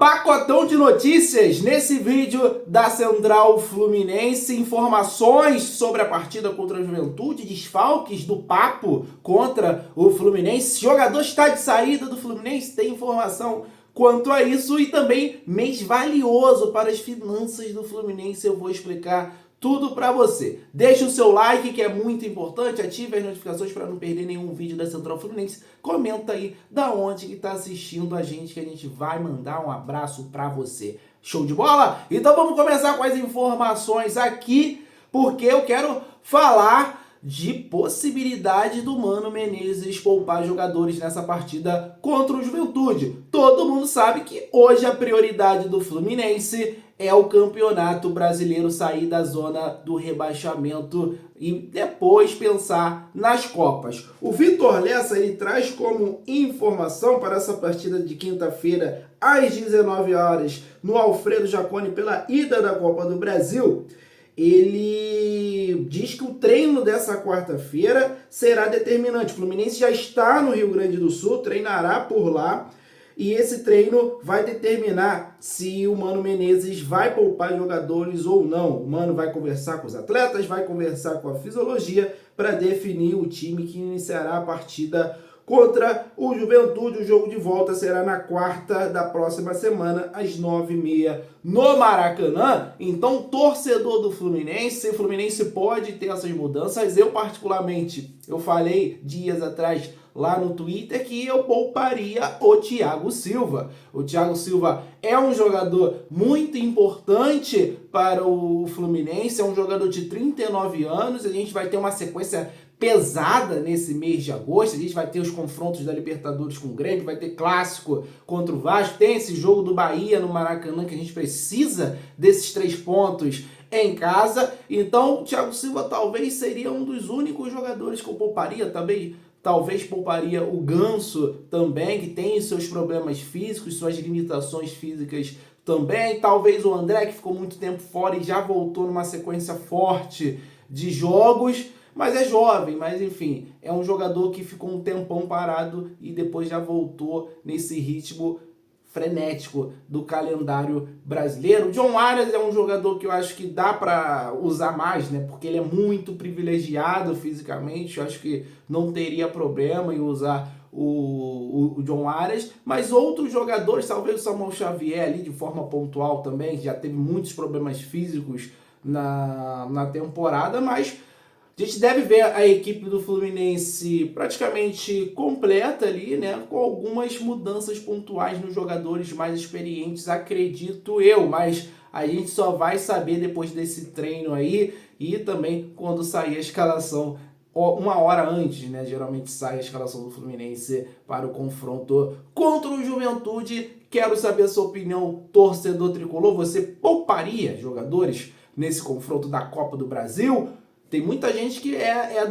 Pacotão de notícias nesse vídeo da Central Fluminense, informações sobre a partida contra a Juventude, desfalques do Papo contra o Fluminense, jogador está de saída do Fluminense, tem informação quanto a isso e também mês valioso para as finanças do Fluminense, eu vou explicar tudo para você. Deixa o seu like, que é muito importante, ative as notificações para não perder nenhum vídeo da Central Fluminense. Comenta aí da onde que tá assistindo a gente, que a gente vai mandar um abraço para você. Show de bola? Então vamos começar com as informações aqui, porque eu quero falar de possibilidade do Mano Menezes poupar jogadores nessa partida contra o Juventude. Todo mundo sabe que hoje a prioridade do Fluminense é o Campeonato Brasileiro, sair da zona do rebaixamento e depois pensar nas Copas. O Vitor Lessa ele traz como informação para essa partida de quinta-feira às 19 horas no Alfredo Jaconi pela ida da Copa do Brasil. Ele diz que o treino dessa quarta-feira será determinante. O Fluminense já está no Rio Grande do Sul, treinará por lá. E esse treino vai determinar se o Mano Menezes vai poupar jogadores ou não. O Mano vai conversar com os atletas, vai conversar com a fisiologia para definir o time que iniciará a partida contra o Juventude. O jogo de volta será na quarta da próxima semana, às 9h30, no Maracanã. Então, torcedor do Fluminense, o Fluminense pode ter essas mudanças. Eu, particularmente, eu falei dias atrás lá no Twitter que eu pouparia o Thiago Silva. O Thiago Silva é um jogador muito importante para o Fluminense, é um jogador de 39 anos, a gente vai ter uma sequência pesada nesse mês de agosto, a gente vai ter os confrontos da Libertadores com o Grêmio, vai ter clássico contra o Vasco, tem esse jogo do Bahia no Maracanã que a gente precisa desses 3 pontos em casa, então o Thiago Silva talvez seria um dos únicos jogadores que eu pouparia também. Talvez pouparia o Ganso também, que tem seus problemas físicos, suas limitações físicas também. Talvez o André, que ficou muito tempo fora e já voltou numa sequência forte de jogos. Mas é jovem, mas enfim, é um jogador que ficou um tempão parado e depois já voltou nesse ritmo frenético do calendário brasileiro. O John Arias é um jogador que eu acho que dá para usar mais, né? Porque ele é muito privilegiado fisicamente, eu acho que não teria problema em usar o John Arias, mas outros jogadores, talvez o Samuel Xavier ali de forma pontual também, já teve muitos problemas físicos na temporada, mas a gente deve ver a equipe do Fluminense praticamente completa ali, né? Com algumas mudanças pontuais nos jogadores mais experientes, acredito eu. Mas a gente só vai saber depois desse treino aí e também quando sair a escalação, uma hora antes, né? Geralmente sai a escalação do Fluminense para o confronto contra o Juventude. Quero saber a sua opinião, torcedor tricolor. Você pouparia jogadores nesse confronto da Copa do Brasil? Tem muita gente que é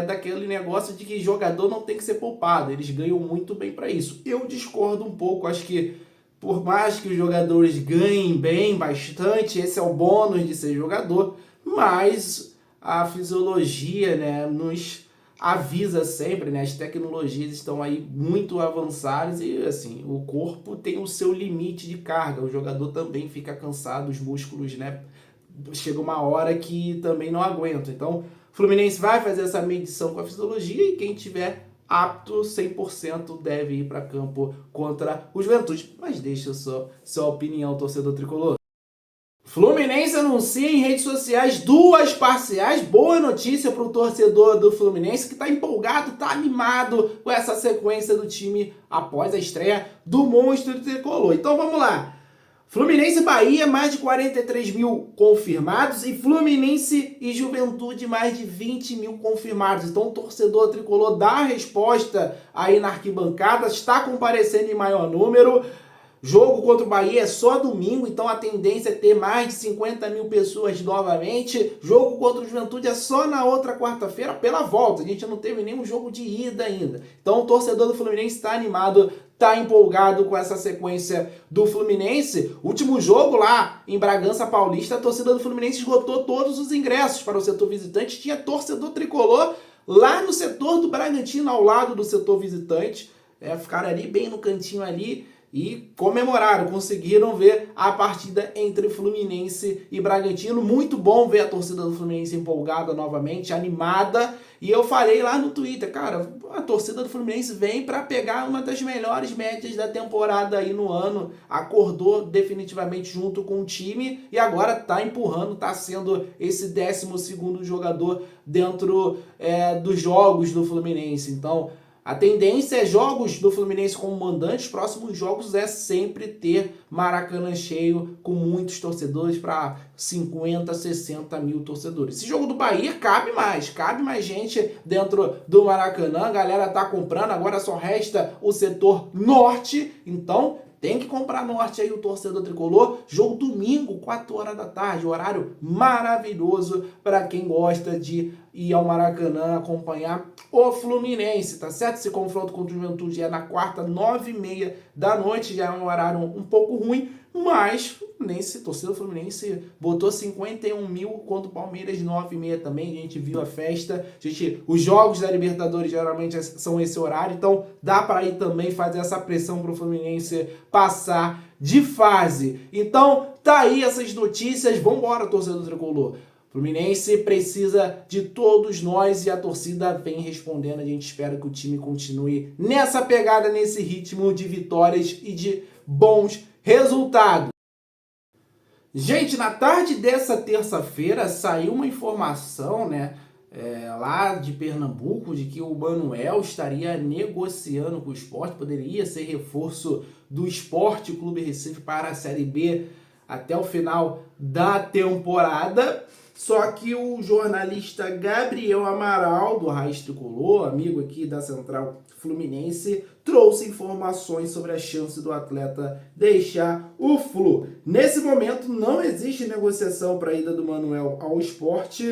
daquele negócio de que jogador não tem que ser poupado. Eles ganham muito bem para isso. Eu discordo um pouco. Acho que por mais que os jogadores ganhem bem, bastante, esse é o bônus de ser jogador, mas a fisiologia, né, nos avisa sempre, né? As tecnologias estão aí muito avançadas e assim, o corpo tem o seu limite de carga. O jogador também fica cansado, os músculos, né? Chega uma hora que também não aguenta. Então, o Fluminense vai fazer essa medição com a fisiologia e quem tiver apto 100% deve ir para campo contra o Juventude. Mas deixa sua opinião, torcedor tricolor. Fluminense anuncia em redes sociais 2 parciais. Boa notícia para o torcedor do Fluminense que está empolgado, está animado com essa sequência do time após a estreia do monstro tricolor. Então vamos lá. Fluminense e Bahia, mais de 43 mil confirmados e Fluminense e Juventude, mais de 20 mil confirmados. Então o torcedor tricolor dá a resposta aí na arquibancada, está comparecendo em maior número. Jogo contra o Bahia é só domingo, então a tendência é ter mais de 50 mil pessoas novamente. Jogo contra o Juventude é só na outra quarta-feira pela volta. A gente não teve nenhum jogo de ida ainda. Então o torcedor do Fluminense está animado, está empolgado com essa sequência do Fluminense. Último jogo lá em Bragança Paulista, a torcida do Fluminense esgotou todos os ingressos para o setor visitante. Tinha torcedor tricolor lá no setor do Bragantino, ao lado do setor visitante. Ficaram ali bem no cantinho ali. e comemoraram, conseguiram ver a partida entre Fluminense e Bragantino. Muito bom ver a torcida do Fluminense empolgada novamente, animada. E eu falei lá no Twitter, cara, a torcida do Fluminense vem para pegar uma das melhores médias da temporada aí no ano. Acordou definitivamente junto com o time e agora tá empurrando, tá sendo esse 12º jogador dentro dos jogos do Fluminense. Então, a tendência é jogos do Fluminense como mandante, os próximos jogos é sempre ter Maracanã cheio com muitos torcedores para 50, 60 mil torcedores. Esse jogo do Bahia cabe mais gente dentro do Maracanã, a galera tá comprando, agora só resta o setor norte, então tem que comprar norte aí o torcedor tricolor. Jogo domingo, 4 horas da tarde, horário maravilhoso para quem gosta de ir ao Maracanã acompanhar o Fluminense, tá certo? Esse confronto contra o Juventude é na quarta, 9h30 da noite, já é um horário um pouco ruim, mas nesse torcedor Fluminense botou 51 mil contra o Palmeiras, 9h30 também, a gente viu a festa, os jogos da Libertadores geralmente são esse horário, então dá para ir também fazer essa pressão para o Fluminense passar de fase. Então tá aí essas notícias, vambora torcedor tricolor. Fluminense precisa de todos nós e a torcida vem respondendo. A gente espera que o time continue nessa pegada, nesse ritmo de vitórias e de bons resultados. Gente, na tarde dessa terça-feira saiu uma informação, lá de Pernambuco, de que o Manuel estaria negociando com o Sport, poderia ser reforço do Sport Clube Recife para a Série B até o final da temporada. Só que o jornalista Gabriel Amaral, do Raiz Tricolor, amigo aqui da Central Fluminense, trouxe informações sobre a chance do atleta deixar o Flu. Nesse momento não existe negociação para a ida do Manuel ao Sport,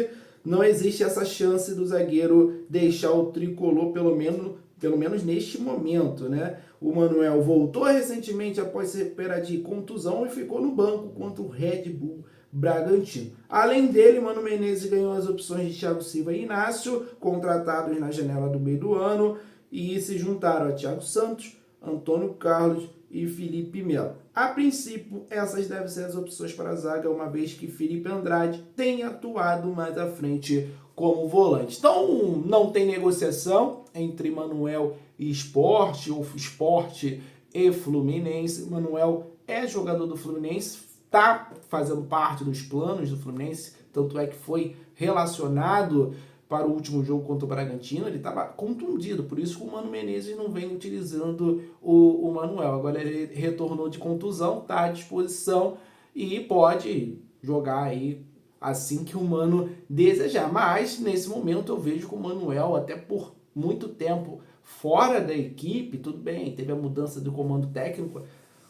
não existe essa chance do zagueiro deixar o Tricolor, pelo menos neste momento, né? O Manuel voltou recentemente após se recuperar de contusão e ficou no banco contra o Red Bull Bragantino. Além dele, Mano Menezes ganhou as opções de Thiago Silva e Inácio, contratados na janela do meio do ano, e se juntaram a Thiago Santos, Antônio Carlos e Felipe Melo. A princípio, essas devem ser as opções para a zaga, uma vez que Felipe Andrade tem atuado mais à frente como volante. Então, não tem negociação entre Manuel e Sport, ou Sport e Fluminense. Manuel é jogador do Fluminense, está fazendo parte dos planos do Fluminense, tanto é que foi relacionado para o último jogo contra o Bragantino, ele estava contundido, por isso que o Mano Menezes não vem utilizando o Manuel. Agora ele retornou de contusão, está à disposição e pode jogar aí assim que o Mano desejar. Mas nesse momento eu vejo que o Manuel, até por muito tempo fora da equipe, tudo bem, teve a mudança do comando técnico,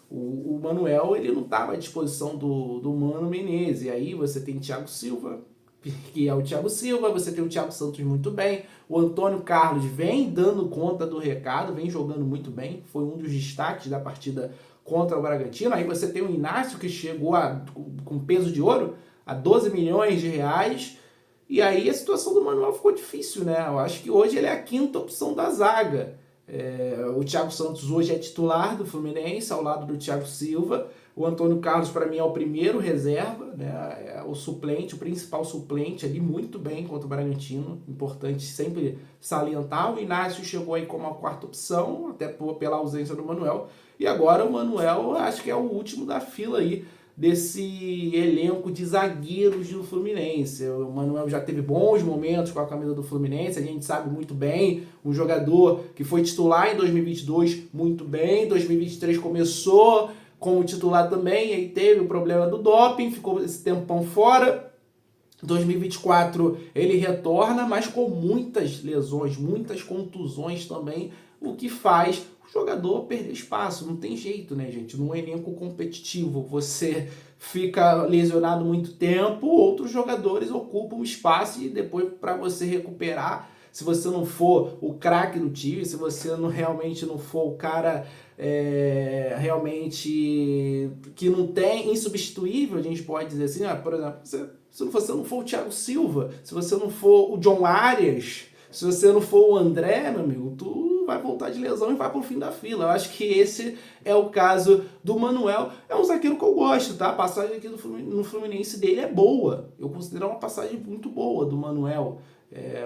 o Manuel ele não estava à disposição do Mano Menezes. E aí você tem Thiago Silva, que é o Thiago Silva, você tem o Thiago Santos muito bem, o Antônio Carlos vem dando conta do recado, vem jogando muito bem, foi um dos destaques da partida contra o Bragantino. Aí você tem o Inácio, que chegou com peso de ouro a 12 milhões de reais, e aí a situação do Manuel ficou difícil, né? Eu acho que hoje ele é a quinta opção da zaga. O Thiago Santos hoje é titular do Fluminense, ao lado do Thiago Silva. O Antônio Carlos, para mim, é o primeiro reserva, né? É o suplente, o principal suplente ali, muito bem contra o Bragantino. Importante sempre salientar. O Inácio chegou aí como a quarta opção, até pela ausência do Manuel. E agora o Manuel, acho que é o último da fila aí desse elenco de zagueiros do Fluminense. O Manuel já teve bons momentos com a camisa do Fluminense, a gente sabe muito bem, um jogador que foi titular em 2022 muito bem, 2023 começou como titular também, aí teve o problema do doping, ficou esse tempão fora. 2024 ele retorna, mas com muitas lesões, muitas contusões também, o que faz o jogador perder espaço. Não tem jeito, né, gente? Num elenco competitivo, você fica lesionado muito tempo, outros jogadores ocupam espaço e depois, para você recuperar, se você não for o craque do time, se você realmente não for o cara realmente que não tem, insubstituível, a gente pode dizer assim, por exemplo, se você não for o Thiago Silva, se você não for o John Arias, se você não for o André, meu amigo, tu vai voltar de lesão e vai pro fim da fila. Eu acho que esse é o caso do Manuel. É um zagueiro que eu gosto, tá? A passagem aqui no Fluminense dele é boa. Eu considero uma passagem muito boa do Manuel.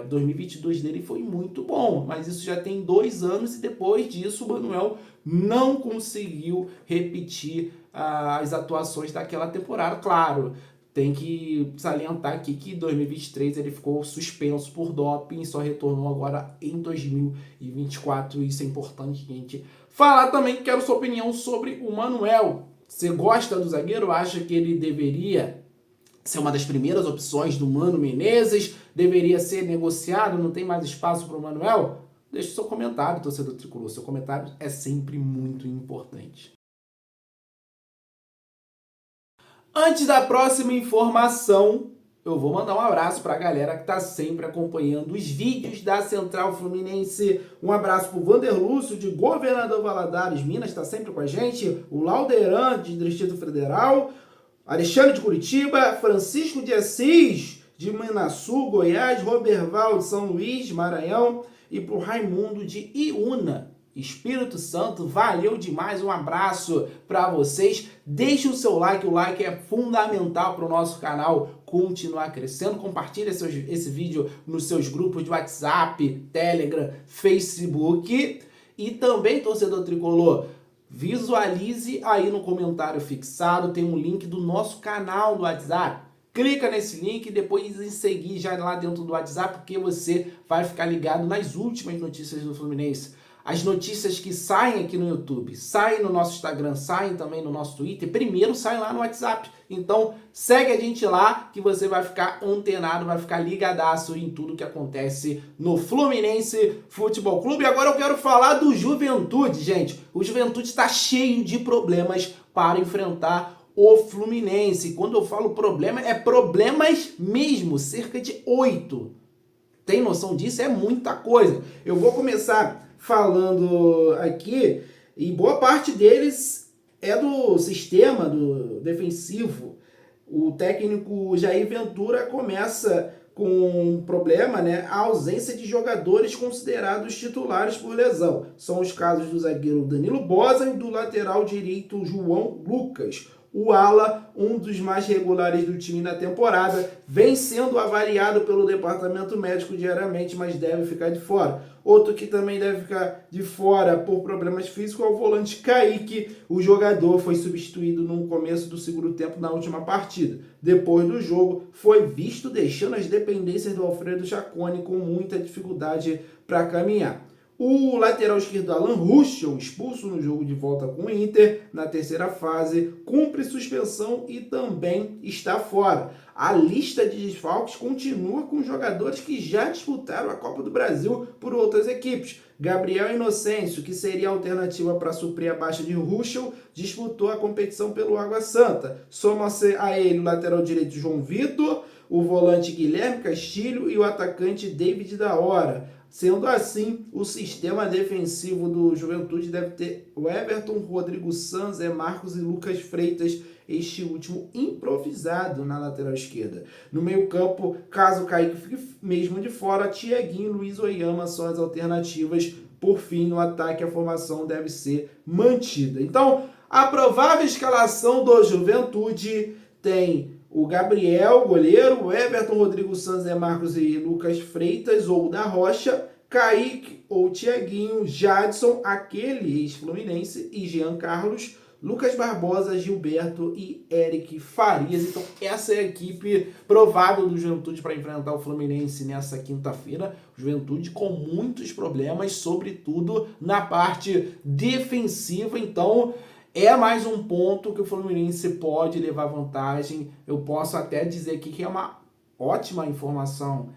2022 dele foi muito bom, mas isso já tem 2 anos e depois disso o Manuel não conseguiu repetir as atuações daquela temporada. Claro, tem que salientar aqui que em 2023 ele ficou suspenso por doping e só retornou agora em 2024. Isso é importante, gente. Falar também, quero sua opinião sobre o Manuel. Você gosta do zagueiro? Acha que ele deveria ser uma das primeiras opções do Mano Menezes? Deveria ser negociado? Não tem mais espaço para o Manuel? Deixe seu comentário, torcedor tricolor. Seu comentário é sempre muito importante. Antes da próxima informação, eu vou mandar um abraço para a galera que está sempre acompanhando os vídeos da Central Fluminense. Um abraço para o Vander Lúcio, de Governador Valadares, Minas, está sempre com a gente. O Lauderan, de Distrito Federal. Alexandre de Curitiba. Francisco de Assis, de Manaçu, Goiás. Roberval, de São Luís, Maranhão. E para o Raimundo, de Iúna, Espírito Santo. Valeu demais, um abraço para vocês. Deixe o seu like, o like é fundamental para o nosso canal continuar crescendo. Compartilhe esse vídeo nos seus grupos de WhatsApp, Telegram, Facebook. E também, torcedor tricolor, visualize aí no comentário fixado, tem um link do nosso canal do WhatsApp. Clica nesse link e depois em seguir já lá dentro do WhatsApp, porque você vai ficar ligado nas últimas notícias do Fluminense. As notícias que saem aqui no YouTube, saem no nosso Instagram, saem também no nosso Twitter, primeiro saem lá no WhatsApp. Então segue a gente lá que você vai ficar antenado, vai ficar ligadaço em tudo que acontece no Fluminense Futebol Clube. Agora eu quero falar do Juventude, gente. O Juventude está cheio de problemas para enfrentar o Fluminense. Quando eu falo problema, é problemas mesmo, cerca de 8. Tem noção disso? É muita coisa. Eu vou começar falando aqui, e boa parte deles é do sistema do defensivo. O técnico Jair Ventura começa com um problema, né? A ausência de jogadores considerados titulares por lesão. São os casos do zagueiro Danilo Boza e do lateral direito João Lucas. O ala, um dos mais regulares do time na temporada, vem sendo avaliado pelo departamento médico diariamente, mas deve ficar de fora. Outro que também deve ficar de fora por problemas físicos é o volante Kaique. O jogador foi substituído no começo do segundo tempo na última partida. Depois do jogo, foi visto deixando as dependências do Alfredo Jaconi com muita dificuldade para caminhar. O lateral esquerdo Alan Ruschel, expulso no jogo de volta com o Inter, na terceira fase, cumpre suspensão e também está fora. A lista de desfalques continua com jogadores que já disputaram a Copa do Brasil por outras equipes. Gabriel Inocêncio, que seria a alternativa para suprir a baixa de Ruschel, disputou a competição pelo Água Santa. Soma-se a ele o lateral direito João Vitor, o volante Guilherme Castilho e o atacante David da Hora. Sendo assim, o sistema defensivo do Juventude deve ter o Everton, Rodrigo Sanz, Zé Marcos e Lucas Freitas, este último improvisado na lateral esquerda. No meio-campo, caso o Kaique fique mesmo de fora, Thiaguinho e Luiz Oyama são as alternativas. Por fim, no ataque, a formação deve ser mantida. Então, a provável escalação do Juventude tem o Gabriel, goleiro, o Everton, Rodrigo Sanz, Zé Marcos e Lucas Freitas, ou da Rocha, Kaique ou Thiaguinho, Jadson, aquele ex-fluminense, e Jean Carlos, Lucas Barbosa, Gilberto e Eric Farias. Então essa é a equipe provável do Juventude para enfrentar o Fluminense nessa quinta-feira. Juventude com muitos problemas, sobretudo na parte defensiva. Então é mais um ponto que o Fluminense pode levar vantagem. Eu posso até dizer aqui que é uma ótima informação.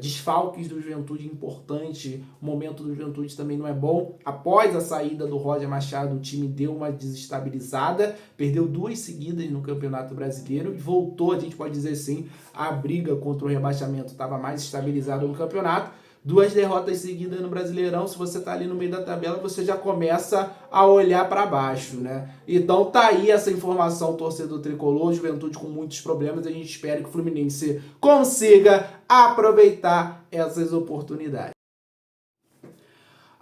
Desfalques do Juventude importante. O momento do Juventude também não é bom. Após a saída do Roger Machado, o time deu uma desestabilizada. Perdeu 2 seguidas no Campeonato Brasileiro e voltou, a gente pode dizer assim, a briga contra o rebaixamento estava mais estabilizada no campeonato. 2 derrotas seguidas no Brasileirão, se você tá ali no meio da tabela, você já começa a olhar para baixo, né? Então tá aí essa informação, torcedor tricolor, Juventude com muitos problemas, a gente espera que o Fluminense consiga aproveitar essas oportunidades.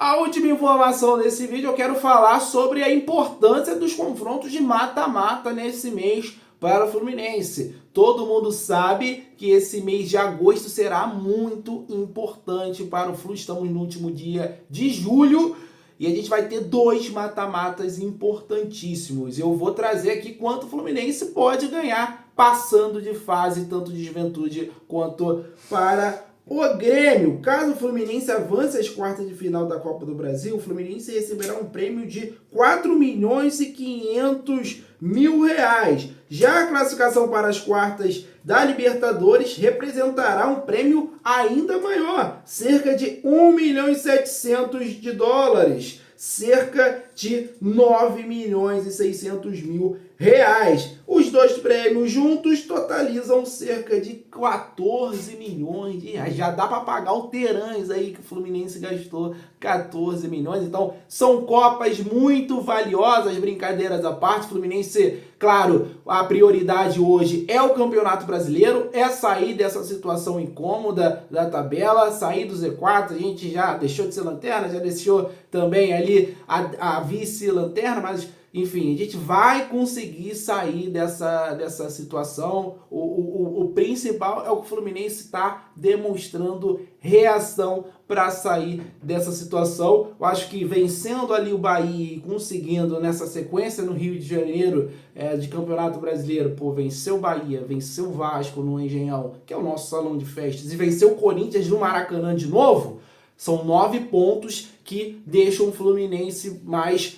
A última informação desse vídeo, eu quero falar sobre a importância dos confrontos de mata-mata nesse mês para o Fluminense. Todo mundo sabe que esse mês de agosto será muito importante para o Flu. Estamos no último dia de julho e a gente vai ter 2 mata-matas importantíssimos. Eu vou trazer aqui quanto o Fluminense pode ganhar passando de fase, tanto de Juventude quanto para o Grêmio. Caso o Fluminense avance às quartas de final da Copa do Brasil, o Fluminense receberá um prêmio de 4.500.000 reais. Já a classificação para as quartas da Libertadores representará um prêmio ainda maior, cerca de 1.700.000 de dólares, cerca de 9.600.000 reais. Os 2 prêmios juntos totalizam cerca de 14 milhões de reais. Já dá para pagar o Terãs aí que o Fluminense gastou 14 milhões. Então, são copas muito valiosas, brincadeiras à parte. Fluminense, claro, a prioridade hoje é o Campeonato Brasileiro, é sair dessa situação incômoda da tabela, sair do Z4. A gente já deixou de ser lanterna, já deixou também ali a vice-lanterna, mas enfim, a gente vai conseguir sair dessa situação. O principal é o que o Fluminense está demonstrando reação para sair dessa situação. Eu acho que vencendo ali o Bahia e conseguindo nessa sequência no Rio de Janeiro de Campeonato Brasileiro, venceu o Bahia, venceu o Vasco no Engenhão, que é o nosso salão de festas, e venceu o Corinthians no Maracanã de novo, são 9 pontos que deixam o Fluminense mais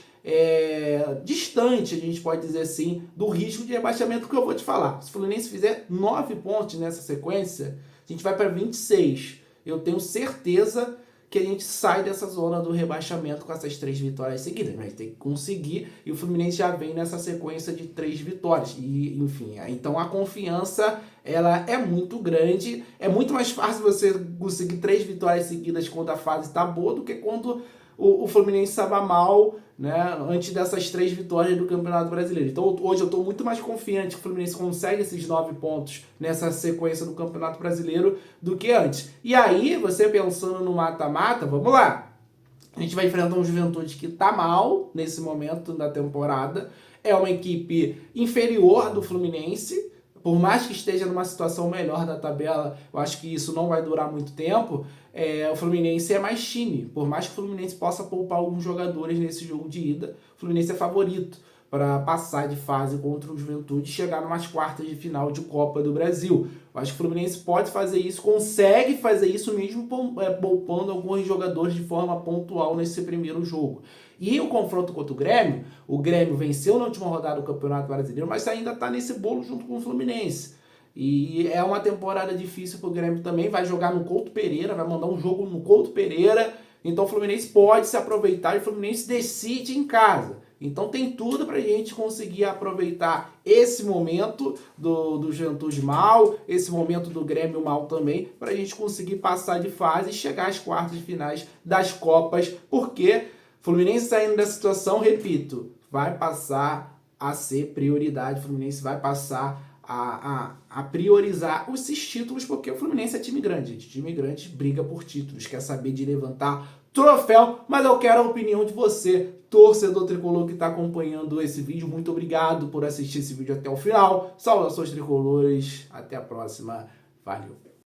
distante, a gente pode dizer assim, do risco de rebaixamento que eu vou te falar. Se o Fluminense fizer 9 pontos nessa sequência, a gente vai para 26. Eu tenho certeza que a gente sai dessa zona do rebaixamento com essas 3 vitórias seguidas. Mas tem que conseguir, e o Fluminense já vem nessa sequência de 3 vitórias. E, enfim, então a confiança ela é muito grande. É muito mais fácil você conseguir 3 vitórias seguidas quando a fase está boa do que quando o Fluminense estava mal, né, antes dessas 3 vitórias do Campeonato Brasileiro. Então hoje eu estou muito mais confiante que o Fluminense consegue esses 9 pontos nessa sequência do Campeonato Brasileiro do que antes. E aí, você pensando no mata-mata, vamos lá. A gente vai enfrentar um Juventude que está mal nesse momento da temporada. É uma equipe inferior do Fluminense. Por mais que esteja numa situação melhor da tabela, eu acho que isso não vai durar muito tempo. O Fluminense é mais time. Por mais que o Fluminense possa poupar alguns jogadores nesse jogo de ida, o Fluminense é favorito para passar de fase contra o Juventude e chegar numas quartas de final de Copa do Brasil. Eu acho que o Fluminense pode fazer isso, consegue fazer isso mesmo poupando alguns jogadores de forma pontual nesse primeiro jogo. E o confronto contra o Grêmio venceu na última rodada do Campeonato Brasileiro, mas ainda está nesse bolo junto com o Fluminense. E é uma temporada difícil para o Grêmio também, vai jogar no Couto Pereira, vai mandar um jogo no Couto Pereira, então o Fluminense pode se aproveitar e o Fluminense decide em casa. Então tem tudo para a gente conseguir aproveitar esse momento do Juventude mal, esse momento do Grêmio mal também, para a gente conseguir passar de fase e chegar às quartas de finais das Copas, porque Fluminense saindo dessa situação, repito, vai passar a ser prioridade, o Fluminense vai passar a priorizar esses títulos, porque o Fluminense é time grande, gente. Time grande briga por títulos, quer saber de levantar troféu, mas eu quero a opinião de você, torcedor tricolor que está acompanhando esse vídeo. Muito obrigado por assistir esse vídeo até o final. Saudações tricolores, até a próxima, valeu!